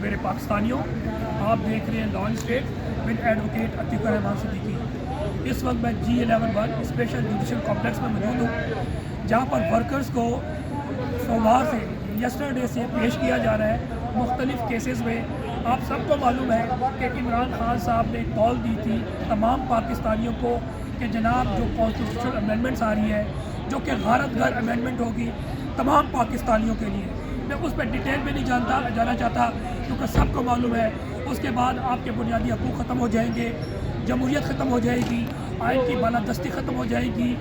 میرے پاکستانیوں، آپ دیکھ رہے ہیں law state with advocate Atiq ur Rahman Siddiqui. اس وقت میں G11 اسپیشل جوڈیشل کمپلیکس میں موجود ہوں، جہاں پر ورکرز کو سوموار سے یسٹرڈے سے پیش کیا جا رہا ہے مختلف کیسز میں۔ آپ سب کو معلوم ہے کہ عمران خان صاحب نے کال دی تھی تمام پاکستانیوں کو کہ جناب جو کانسٹیٹیوشنل امینڈمنٹس آ رہی ہے، جو کہ غارت گر امینڈمنٹ ہوگی تمام پاکستانیوں کے لیے، میں اس پہ ڈیٹیل میں نہیں جانا چاہتا کیونکہ سب کو معلوم ہے اس کے بعد آپ کے بنیادی حقوق ختم ہو جائیں گے، جمہوریت ختم ہو جائے گی، آئین کی بالادستی ختم ہو جائے گی،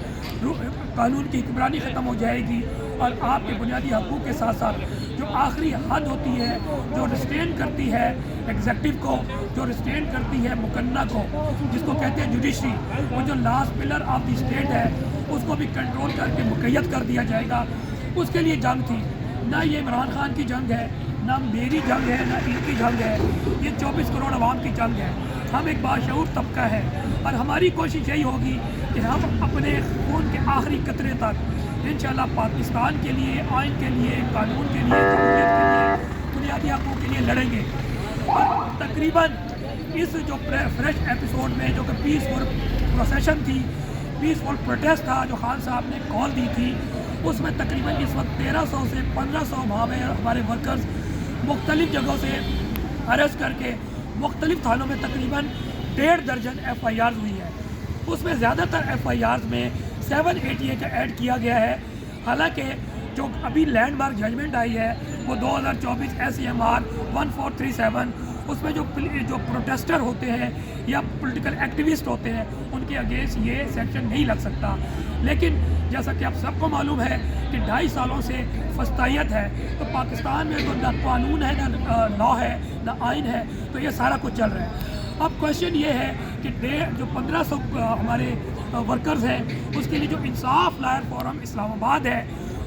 قانون کی حکمرانی ختم ہو جائے گی، اور آپ کے بنیادی حقوق کے ساتھ ساتھ جو آخری حد ہوتی ہے، جو ریسٹین کرتی ہے ایگزیکٹو کو، جو ریسٹین کرتی ہے مقننہ کو، جس کو کہتے ہیں جوڈیشری، وہ جو last pillar of the state ہے، اس کو بھی کنٹرول کر کے مقید کر دیا جائے گا۔ اس کے لیے جنگ تھی، نہ یہ عمران خان کی جنگ ہے، نہ میری جنگ ہے، نہ ان کی جنگ ہے، یہ 24 کروڑ عوام کی جنگ ہے۔ ہم ایک باشعور طبقہ ہے اور ہماری کوشش یہی ہوگی کہ ہم اپنے خون کے آخری قطرے تک انشاءاللہ پاکستان کے لیے، آئین کے لیے، قانون کے لیے، جمہوریت کے لیے، بنیادی حقوق کے لیے لڑیں گے۔ اور تقریباً اس جو فریش ایپیسوڈ میں جو کہ پیسفل پروسیشن تھی، پیسفل پروٹیسٹ تھا جو خان صاحب نے کال دی تھی، اس میں تقریباً اس وقت 1300 سے 1500 ہمارے ورکرز مختلف جگہوں سے اریسٹ کر کے مختلف تھانوں میں تقریباً 1.5 درجن FIRs ہوئی ہے۔ اس میں زیادہ تر FIRs میں 780A کا ایڈ کیا گیا ہے، حالانکہ جو ابھی لینڈ مارک ججمنٹ آئی ہے وہ 2024 SCMR 1437، اس میں جو پروٹیسٹر ہوتے ہیں یا پولیٹیکل ایکٹیوسٹ ہوتے ہیں ان کے اگینسٹ یہ سیکشن نہیں لگ سکتا۔ لیکن جیسا کہ آپ سب کو معلوم ہے کہ 2.5 سالوں سے فسطائیت ہے، تو پاکستان میں تو نہ قانون ہے، نہ لا ہے، نہ آئین ہے، تو یہ سارا کچھ چل رہا ہے۔ اب کویشچن یہ ہے کہ جو 1500 ہمارے ورکرز ہیں، اس کے لیے جو انصاف لائر فورم اسلام آباد ہے،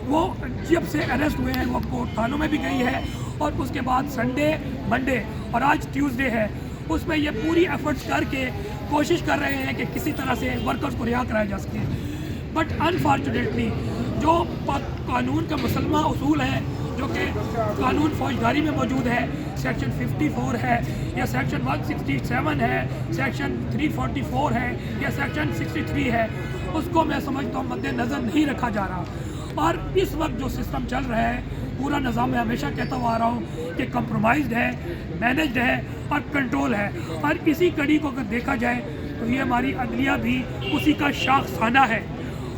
وہ جب سے اریسٹ ہوئے ہیں وہ کورٹ تھانوں میں بھی گئی ہے، اور اس کے بعد سنڈے، منڈے اور آج ٹیوزڈے ہے، اس میں یہ پوری ایفرٹس کر کے کوشش کر رہے ہیں کہ کسی طرح سے ورکرز کو رہا کرایا جا سکے۔ بٹ انفارچونیٹلی جو قانون کا مسلمہ اصول ہے، جو کہ قانون فوجداری میں موجود ہے، سیکشن 54 ہے یا سیکشن 167 ہے، سیکشن 344 ہے یا سیکشن 63 ہے، اس کو میں سمجھتا ہوں مد نظر نہیں رکھا جا رہا۔ اور اس وقت جو سسٹم چل رہا ہے، پورا نظام میں ہمیشہ کہتا ہوا آ رہا ہوں کہ کمپرومائزڈ ہے، مینجڈ ہے اور کنٹرول ہے، اور اسی کڑی کو اگر دیکھا جائے تو یہ ہماری عدلیہ بھی اسی کا شاخسانہ ہے،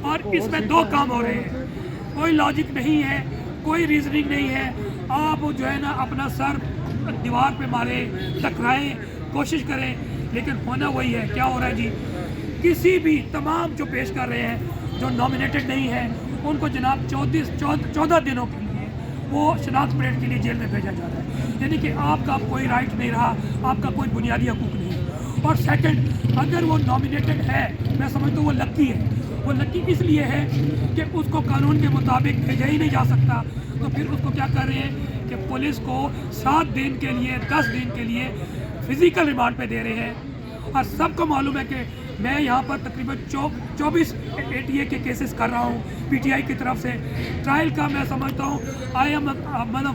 اور اس میں 2 کام ہو رہے ہیں، کوئی لاجک نہیں ہے، کوئی ریزننگ نہیں ہے۔ آپ جو ہے نا اپنا سر دیوار پہ مارے، ٹکرائیں، کوشش کریں، لیکن ہونا وہی ہے۔ کیا ہو رہا ہے جی؟ کسی بھی تمام جو پیش کر رہے ہیں، جو نامینیٹڈ نہیں ہیں، ان کو جناب 14 دنوں کے لیے وہ شناخت پریڈ کے لیے جیل میں بھیجا جا رہا ہے، یعنی کہ آپ کا کوئی رائٹ نہیں رہا، آپ کا کوئی بنیادی حقوق نہیں۔ اور سیکنڈ، اگر وہ نامینیٹڈ ہے، میں سمجھتا ہوں وہ لکی ہے، وہ لکی اس لیے ہے کہ اس کو قانون کے مطابق بھیجا ہی نہیں جا سکتا، تو پھر اس کو کیا کر رہے ہیں کہ پولیس کو 7 دن کے لیے، 10 دن کے لیے فزیکل ریمانڈ پہ دے رہے ہیں۔ اور سب کو معلوم ہے کہ میں یہاں پر تقریباً 24 ATA کے کیسز کر رہا ہوں PTI کی طرف سے۔ ٹرائل کا میں سمجھتا ہوں I am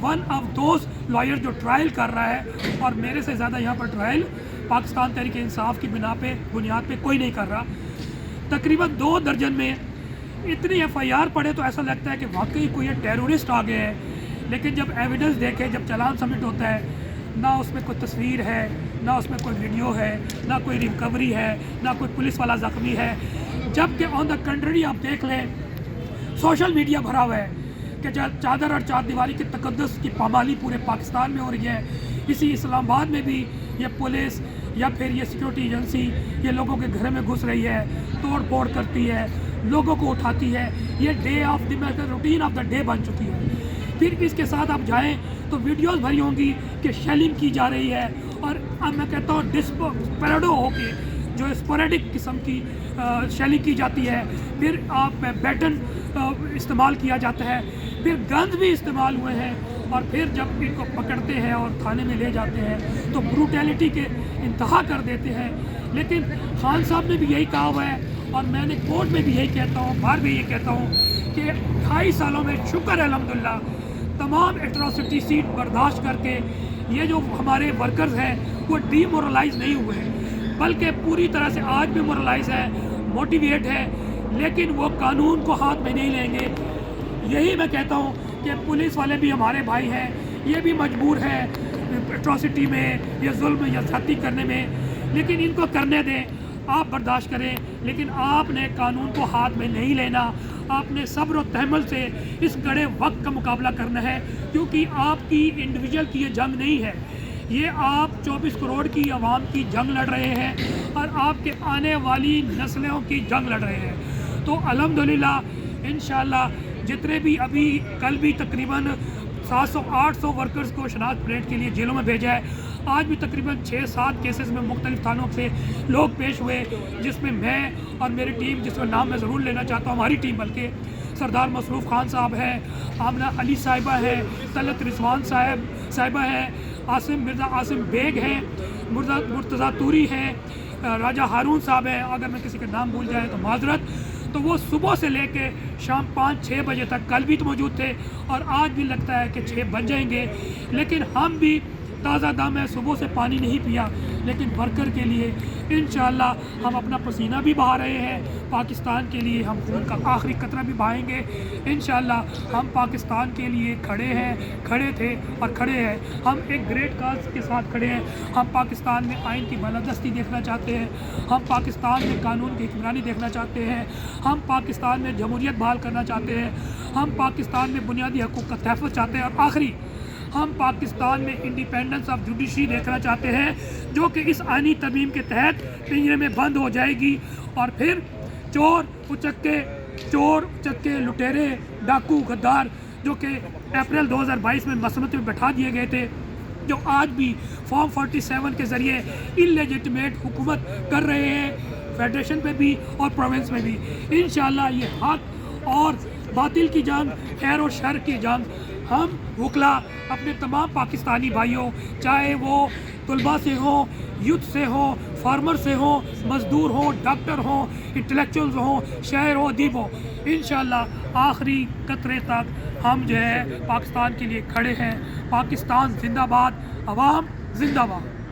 one of those lawyer جو ٹرائل کر رہا ہے، اور میرے سے زیادہ یہاں پر ٹرائل پاکستان تحریک انصاف کی بنیاد پہ کوئی نہیں کر رہا۔ تقریباً 2 درجن میں اتنی FIR پڑھے تو ایسا لگتا ہے کہ واقعی کوئی ٹیرورسٹ آ گئے ہیں، لیکن جب ایویڈنس دیکھے، جب چلان سبمٹ ہوتا ہے، نہ اس میں کوئی تصویر ہے، نہ اس میں کوئی ویڈیو ہے، نہ کوئی ریکوری ہے، نہ کوئی پولیس والا زخمی ہے، جبکہ آن دا کنٹری آپ دیکھ لیں سوشل میڈیا بھرا ہوا ہے کہ چادر اور چار دیواری کے تقدس کی پامالی پورے پاکستان میں ہو رہی ہے۔ اسی اسلام آباد میں بھی یہ پولیس یا پھر یہ سیکورٹی ایجنسی یہ لوگوں کے گھر میں گھس رہی ہے، توڑ پھوڑ کرتی ہے، لوگوں کو اٹھاتی ہے، یہ روٹین آف دا ڈے بن چکی ہے۔ پھر اس کے ساتھ آپ جائیں تو ویڈیوز بھری ہوں گی کہ شیلنگ کی جا رہی ہے، اور اب میں کہتا ہوں ڈسپیرڈو ہو کے جو اسپوریڈک قسم کی شیلنگ کی جاتی ہے، پھر آپ بیٹن استعمال کیا جاتا ہے، پھر گند بھی استعمال ہوئے ہیں، اور پھر جب ان کو پکڑتے ہیں اور تھانے میں لے جاتے ہیں تو بروٹیلٹی کے انتہا کر دیتے ہیں۔ لیکن خان صاحب نے بھی یہی کہا ہوا ہے، اور میں نے کورٹ میں بھی یہی کہتا ہوں، باہر بھی یہی کہتا ہوں کہ 2.5 سالوں میں شکر ہے الحمدللہ تمام ایٹراسٹی سیٹ برداشت کر کے یہ جو ہمارے ورکرز ہیں وہ ڈی مورلائز نہیں ہوئے ہیں، بلکہ پوری طرح سے آج بھی مورلائز ہے، موٹیویٹ ہے، لیکن وہ قانون کو ہاتھ میں نہیں لیں گے۔ یہی میں کہتا ہوں کہ پولیس والے بھی ہمارے بھائی ہیں، یہ بھی مجبور ہیں اٹراسٹی میں یا ظلم یا زیادتی کرنے میں، لیکن ان کو کرنے دیں، آپ برداشت کریں، لیکن آپ نے قانون کو ہاتھ میں نہیں لینا، آپ نے صبر و تحمل سے اس گڑے وقت کا مقابلہ کرنا ہے، کیونکہ آپ کی انڈیویجول کی یہ جنگ نہیں ہے، یہ آپ 24 کروڑ کی عوام کی جنگ لڑ رہے ہیں اور آپ کے آنے والی نسلوں کی جنگ لڑ رہے ہیں۔ تو الحمدللہ انشاءاللہ جتنے بھی ابھی کل بھی تقریباً 700-800 ورکرز کو شناخت پریڈ کے لیے جیلوں میں بھیجا ہے، آج بھی تقریباً 6-7 کیسز میں مختلف تھانوں سے لوگ پیش ہوئے، جس میں اور میری ٹیم، جس کا نام میں ضرور لینا چاہتا ہوں، ہماری ٹیم بلکہ سردار مصروف خان صاحب ہیں، آمنہ علی صاحبہ ہیں، طلعت رضوان صاحبہ ہیں، مرزا عاصم بیگ ہیں، مرتضیٰ توری ہیں، راجہ ہارون صاحب ہیں، اگر میں کسی کا نام بھول جائے تو معذرت۔ تو وہ صبح سے لے کے شام 5-6 بجے تک کل بھی تو موجود تھے اور آج بھی لگتا ہے کہ 6 بج جائیں گے، لیکن ہم بھی تازہ دم ہے، صبح سے پانی نہیں پیا، لیکن ورکر کے لیے انشاءاللہ ہم اپنا پسینہ بھی بہا رہے ہیں، پاکستان کے لیے ہم خون کا آخری قطرہ بھی بہائیں گے انشاءاللہ۔ ہم پاکستان کے لیے کھڑے ہیں، کھڑے تھے اور کھڑے ہیں، ہم ایک گریٹ کاز کے ساتھ کھڑے ہیں۔ ہم پاکستان میں آئین کی بالادستی دیکھنا چاہتے ہیں، ہم پاکستان میں قانون کی حکمرانی دیکھنا چاہتے ہیں، ہم پاکستان میں جمہوریت بحال کرنا چاہتے ہیں، ہم پاکستان میں بنیادی حقوق کا تحفظ چاہتے ہیں، اور آخری ہم پاکستان میں انڈیپینڈنس آف جوڈیشری دیکھنا چاہتے ہیں، جو کہ اس آئینی ترمیم کے تحت پنجرے میں بند ہو جائے گی، اور پھر چور اچکے لٹیرے ڈاکو غدار جو کہ اپریل 2022 میں مسلط میں بٹھا دیے گئے تھے، جو آج بھی فارم 47 کے ذریعے انلیجٹمیٹ حکومت کر رہے ہیں، فیڈریشن پہ بھی اور پروونس میں بھی، انشاءاللہ یہ حق اور باطل کی جنگ، خیر اور شر کی جنگ، ہم وکلا اپنے تمام پاکستانی بھائیوں، چاہے وہ طلباء سے ہوں، یوتھ سے ہوں، فارمر سے ہوں، مزدور ہوں، ڈاکٹر ہوں، انٹلیکچوئلز ہوں، شاعر ہوں، ادیب ہوں، انشاءاللہ آخری قطرے تک ہم جو ہے پاکستان کے لیے کھڑے ہیں۔ پاکستان زندہ باد، عوام زندہ باد۔